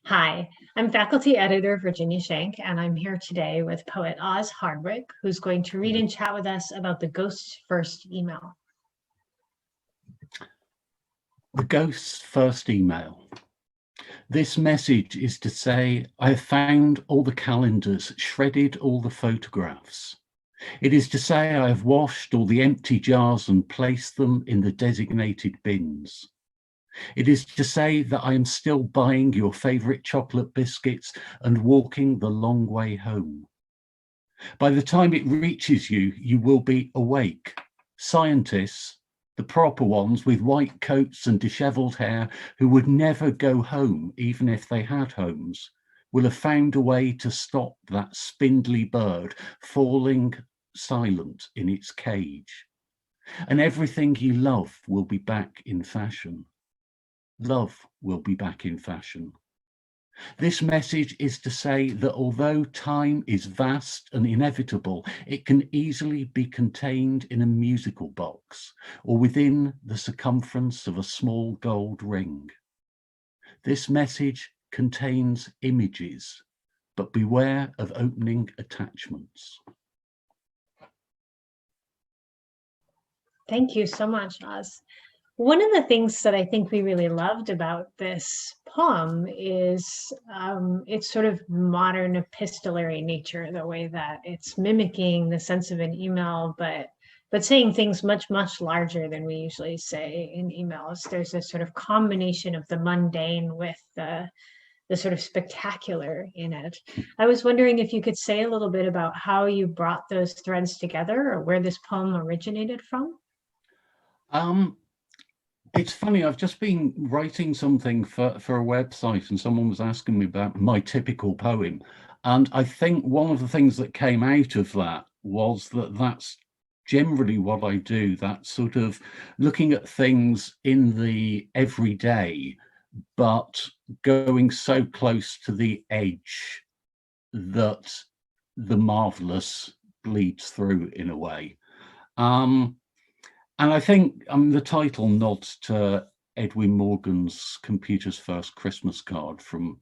Hi, I'm faculty editor Virginia Shank, and I'm here today with poet Oz Hardwick, who's going to read and chat with us about the ghost's first email. The ghost's first email. This message is to say, I have found all the calendars, shredded all the photographs. It is to say I have washed all the empty jars and placed them in the designated bins. It is to say that I am still buying your favorite chocolate biscuits and walking the long way home. By the time it reaches you, you will be awake. Scientists, the proper ones with white coats and disheveled hair who would never go home even if they had homes, will have found a way to stop that spindly bird falling silent in its cage. And everything you love will be back in fashion. Love will be back in fashion. This message is to say that although time is vast and inevitable, it can easily be contained in a musical box or within the circumference of a small gold ring. This message contains images, but beware of opening attachments. Thank you so much, Oz. One of the things that I think we really loved about this poem is its sort of modern epistolary nature, the way that it's mimicking the sense of an email, but saying things much, much larger than we usually say in emails. There's a sort of combination of the mundane with the sort of spectacular in it. I was wondering if you could say a little bit about how you brought those threads together or where this poem originated from. It's funny, I've just been writing something for a website and someone was asking me about my typical poem. And I think one of the things that came out of that was that that's generally what I do, that sort of looking at things in the everyday, but going so close to the edge that the marvelous bleeds through in a way. And I think the title nods to Edwin Morgan's Computer's First Christmas Card from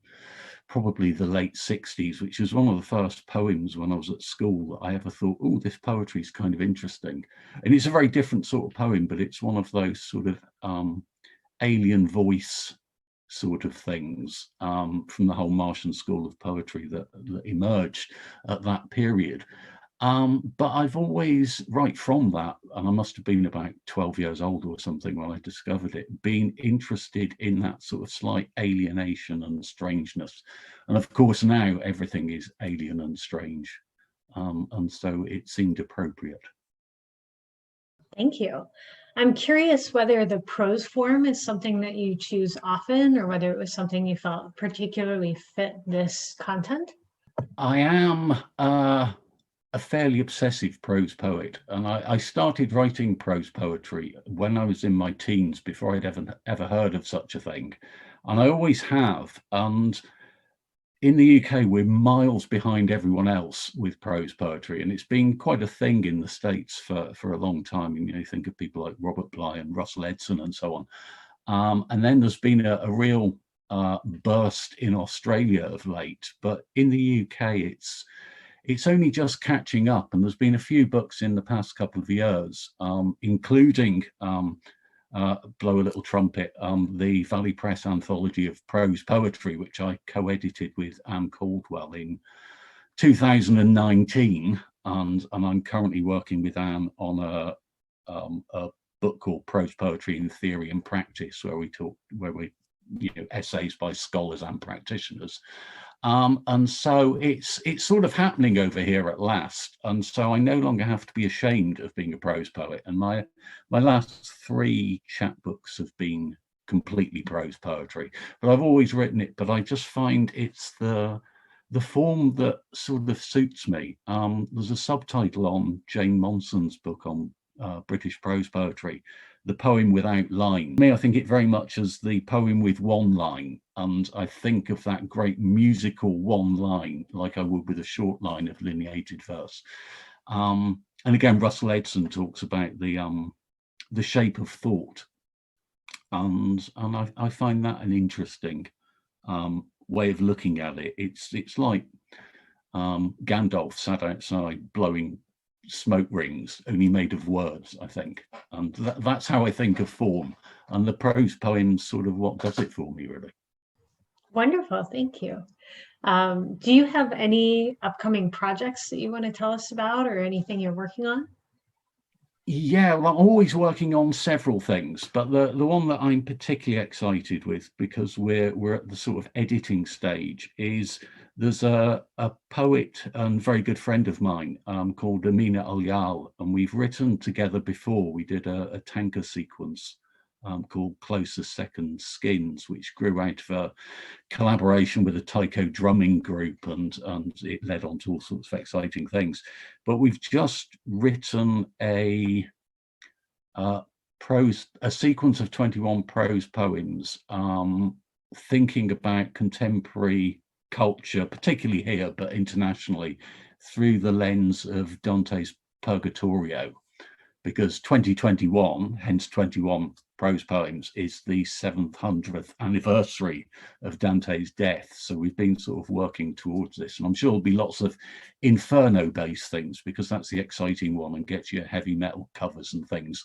probably the late 60s, which was one of the first poems when I was at school that I ever thought, oh, this poetry is kind of interesting. And it's a very different sort of poem, but it's one of those sort of alien voice sort of things from the whole Martian school of poetry that emerged at that period. But I've always, right from that, and I must have been about 12 years old or something when I discovered it, been interested in that sort of slight alienation and strangeness. And of course, now everything is alien and strange. And so it seemed appropriate. Thank you. I'm curious whether the prose form is something that you choose often or whether it was something you felt particularly fit this content. I am a fairly obsessive prose poet, and I started writing prose poetry when I was in my teens, before I'd ever heard of such a thing, and I always have. And in the UK, we're miles behind everyone else with prose poetry, and it's been quite a thing in the States for a long time. And, you think of people like Robert Bly and Russell Edson and so on. And then there's been a real burst in Australia of late, but in the UK, it's only just catching up, and there's been a few books in the past couple of years, including Blow a Little Trumpet, the Valley Press anthology of prose poetry, which I co-edited with Anne Caldwell in 2019, and I'm currently working with Anne on a book called Prose Poetry in Theory and Practice, where we essays by scholars and practitioners. And so it's sort of happening over here at last. And so I no longer have to be ashamed of being a prose poet. And my last 3 chapbooks have been completely prose poetry. But I've always written it, but I just find it's the form that sort of suits me. There's a subtitle on Jane Monson's book on British prose poetry, The Poem Without Line. I think it very much as the poem with one line, and I think of that great musical one line like I would with a short line of lineated verse. And again, Russell Edson talks about the shape of thought, and I find that an interesting way of looking at it. It's like Gandalf sat outside blowing smoke rings, only made of words, I think. And that's how I think of form. And the prose poem's sort of what does it for me, really. Wonderful, thank you. Do you have any upcoming projects that you want to tell us about, or anything you're working on? Yeah, well, I'm always working on several things, but the one that I'm particularly excited with, because we're at the sort of editing stage, is there's a poet and very good friend of mine called Amina Al-Yal, and we've written together before. We did a tanker sequence called Closer Second Skins, which grew out of a collaboration with a taiko drumming group, and it led on to all sorts of exciting things. But we've just written a sequence of 21 prose poems, thinking about contemporary culture, particularly here, but internationally, through the lens of Dante's Purgatorio, because 2021, hence 21 prose poems, is the 700th anniversary of Dante's death. So we've been sort of working towards this, and I'm sure there'll be lots of Inferno-based things, because that's the exciting one and gets you heavy metal covers and things.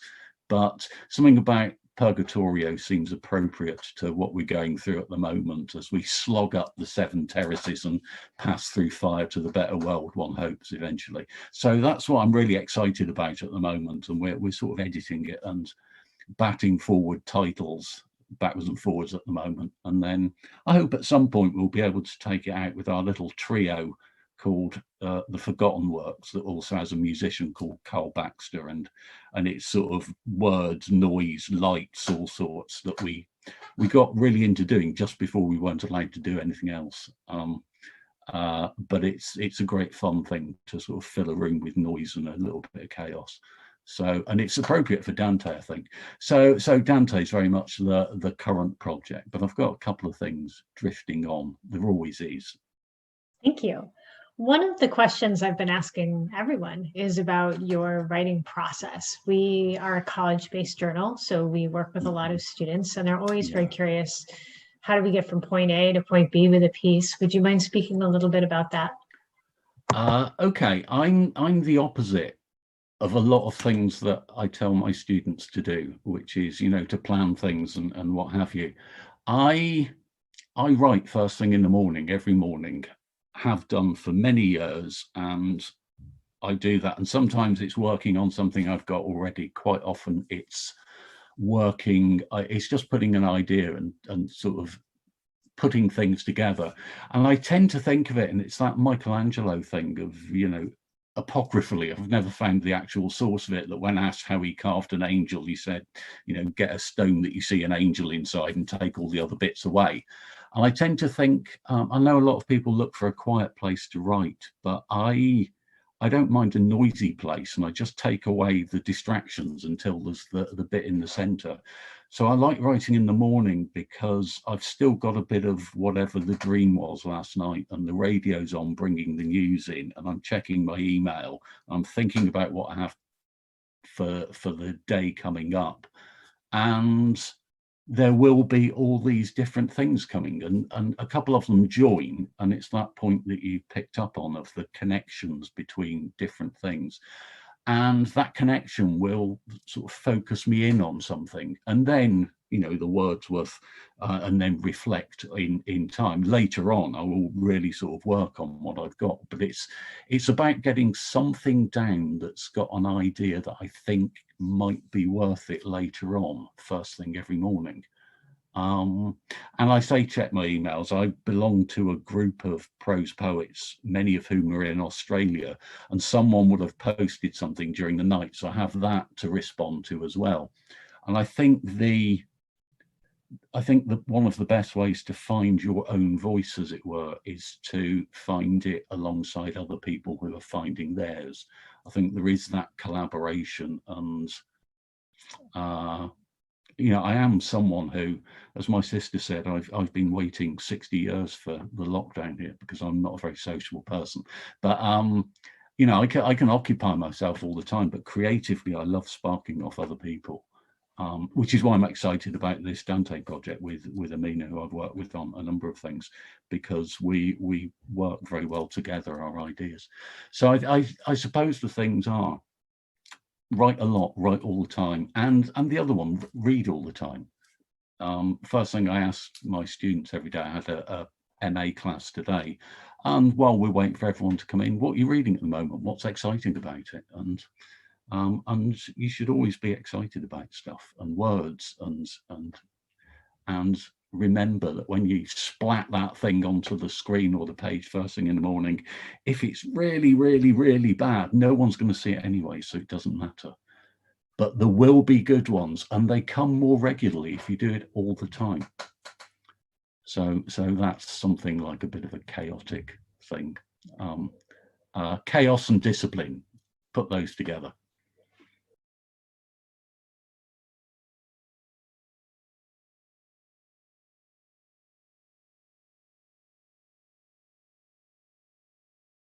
But something about Purgatorio seems appropriate to what we're going through at the moment as we slog up the 7 terraces and pass through fire to the better world, one hopes, eventually. So that's what I'm really excited about at the moment, and we're sort of editing it and batting forward titles backwards and forwards at the moment. And then I hope at some point we'll be able to take it out with our little trio called The Forgotten Works, that also has a musician called Carl Baxter, and it's sort of words, noise, lights, all sorts that we got really into doing just before we weren't allowed to do anything else. But it's a great fun thing to sort of fill a room with noise and a little bit of chaos. So, and it's appropriate for Dante, I think. So Dante's very much the current project, but I've got a couple of things drifting on. There always is. Thank you. One of the questions I've been asking everyone is about your writing process. We are a college-based journal, so we work with a lot of students, and they're always very curious, how do we get from point A to point B with a piece? Would you mind speaking a little bit about that? Okay, I'm the opposite of a lot of things that I tell my students to do, which is, to plan things and what have you. I write first thing in the morning, every morning, have done for many years, and I do that. And sometimes it's working on something I've got already. Quite often it's it's just putting an idea and sort of putting things together. And I tend to think of it, and it's that Michelangelo thing of, apocryphally, I've never found the actual source of it, that when asked how he carved an angel, he said, get a stone that you see an angel inside and take all the other bits away. And I tend to think, I know a lot of people look for a quiet place to write, but I don't mind a noisy place, and I just take away the distractions until there's the bit in the center. So I like writing in the morning because I've still got a bit of whatever the dream was last night, and the radio's on bringing the news in, and I'm checking my email. I'm thinking about what I have for the day coming up. And there will be all these different things coming, and a couple of them join, and it's that point that you picked up on of the connections between different things, and that connection will sort of focus me in on something, and then the Wordsworth and then reflect in time. Later on I will really sort of work on what I've got, but it's about getting something down that's got an idea that I think might be worth it later on, first thing every morning. And I say check my emails. I belong to a group of prose poets, many of whom are in Australia, and someone would have posted something during the night, so I have that to respond to as well. And I think that one of the best ways to find your own voice, as it were, is to find it alongside other people who are finding theirs. I think there is that collaboration, and I am someone who, as my sister said, I've been waiting 60 years for the lockdown here because I'm not a very sociable person. But I can occupy myself all the time, but creatively I love sparking off other people. which is why I'm excited about this Dante project with Amina, who I've worked with on a number of things, because we work very well together, our ideas. So I suppose the things are write a lot, write all the time, and the other one, read all the time. First thing I asked my students every day, I had a MA class today, and while we're waiting for everyone to come in, what are you reading at the moment? What's exciting about it? And you should always be excited about stuff and words, and remember that when you splat that thing onto the screen or the page first thing in the morning, if it's really, really, really bad, no one's going to see it anyway, so it doesn't matter. But there will be good ones, and they come more regularly if you do it all the time. So that's something like a bit of a chaotic thing. Chaos and discipline, put those together.